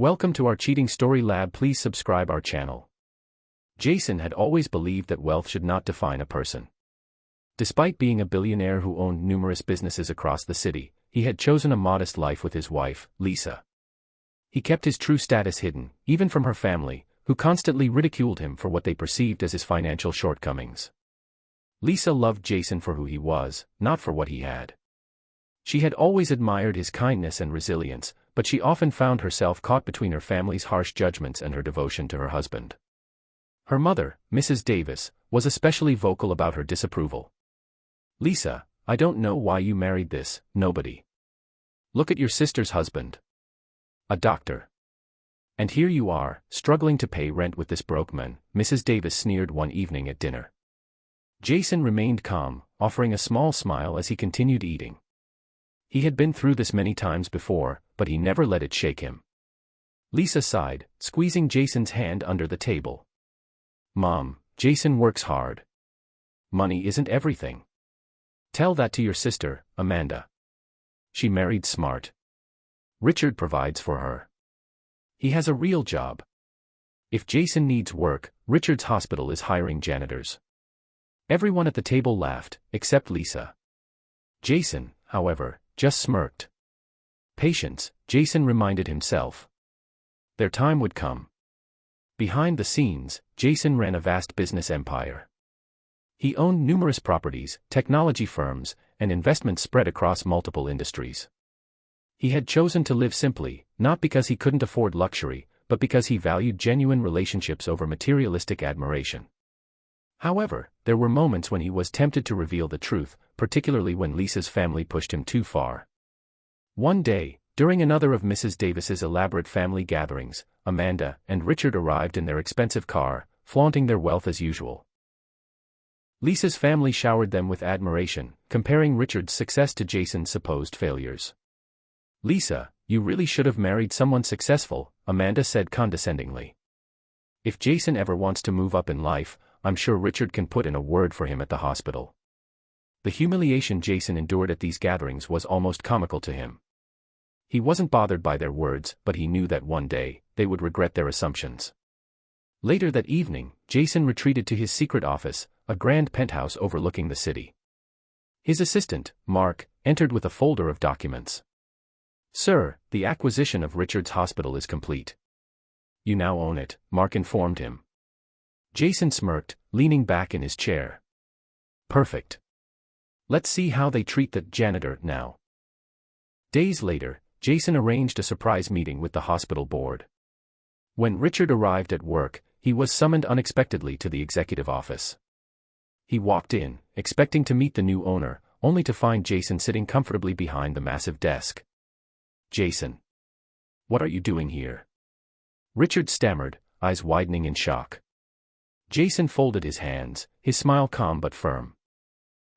Welcome to our cheating story lab. Please subscribe our channel. Jason had always believed that wealth should not define a person. Despite being a billionaire who owned numerous businesses across the city, he had chosen a modest life with his wife, Lisa. He kept his true status hidden, even from her family, who constantly ridiculed him for what they perceived as his financial shortcomings. Lisa loved Jason for who he was, not for what he had. She had always admired his kindness and resilience, but she often found herself caught between her family's harsh judgments and her devotion to her husband. Her mother, Mrs. Davis, was especially vocal about her disapproval. "Lisa, I don't know why you married this nobody. Look at your sister's husband. A doctor. And here you are, struggling to pay rent with this broke man," Mrs. Davis sneered one evening at dinner. Jason remained calm, offering a small smile as he continued eating. He had been through this many times before, but he never let it shake him. Lisa sighed, squeezing Jason's hand under the table. "Mom, Jason works hard. Money isn't everything. Tell that to your sister, Amanda. She married smart. Richard provides for her. He has a real job. If Jason needs work, Richard's hospital is hiring janitors." Everyone at the table laughed, except Lisa. Jason, however, just smirked. Patience, Jason reminded himself. Their time would come. Behind the scenes, Jason ran a vast business empire. He owned numerous properties, technology firms, and investments spread across multiple industries. He had chosen to live simply, not because he couldn't afford luxury, but because he valued genuine relationships over materialistic admiration. However, there were moments when he was tempted to reveal the truth, particularly when Lisa's family pushed him too far. One day, during another of Mrs. Davis's elaborate family gatherings, Amanda and Richard arrived in their expensive car, flaunting their wealth as usual. Lisa's family showered them with admiration, comparing Richard's success to Jason's supposed failures. "Lisa, you really should have married someone successful," Amanda said condescendingly. "If Jason ever wants to move up in life, I'm sure Richard can put in a word for him at the hospital." The humiliation Jason endured at these gatherings was almost comical to him. He wasn't bothered by their words, but he knew that one day, they would regret their assumptions. Later that evening, Jason retreated to his secret office, a grand penthouse overlooking the city. His assistant, Mark, entered with a folder of documents. "Sir, the acquisition of Richard's hospital is complete. You now own it," Mark informed him. Jason smirked, leaning back in his chair. "Perfect. Let's see how they treat the janitor now." Days later, Jason arranged a surprise meeting with the hospital board. When Richard arrived at work, he was summoned unexpectedly to the executive office. He walked in, expecting to meet the new owner, only to find Jason sitting comfortably behind the massive desk. "Jason. What are you doing here?" Richard stammered, eyes widening in shock. Jason folded his hands, his smile calm but firm.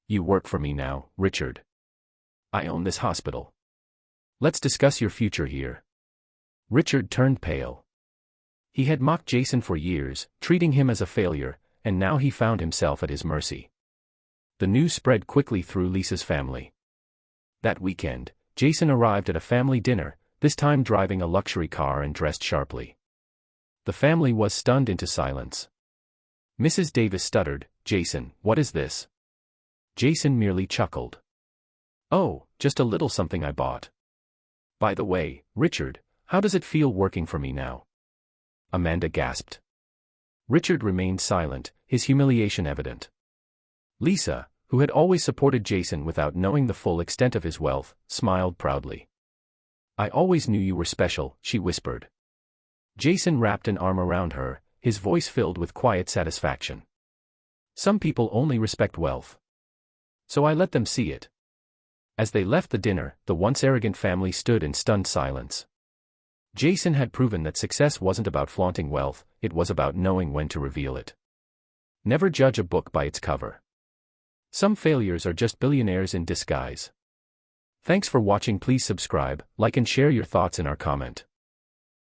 "You work for me now, Richard. I own this hospital. Let's discuss your future here." Richard turned pale. He had mocked Jason for years, treating him as a failure, and now he found himself at his mercy. The news spread quickly through Lisa's family. That weekend, Jason arrived at a family dinner, this time driving a luxury car and dressed sharply. The family was stunned into silence. Mrs. Davis stuttered, "Jason, what is this?" Jason merely chuckled. "Oh, just a little something I bought. By the way, Richard, how does it feel working for me now?" Amanda gasped. Richard remained silent, his humiliation evident. Lisa, who had always supported Jason without knowing the full extent of his wealth, smiled proudly. "I always knew you were special," she whispered. Jason wrapped an arm around her, his voice filled with quiet satisfaction. "Some people only respect wealth. So I let them see it." As they left the dinner, the once arrogant family stood in stunned silence. Jason had proven that success wasn't about flaunting wealth, it was about knowing when to reveal it. Never judge a book by its cover. Some failures are just billionaires in disguise. Thanks for watching. Please subscribe, like and share your thoughts in our comment.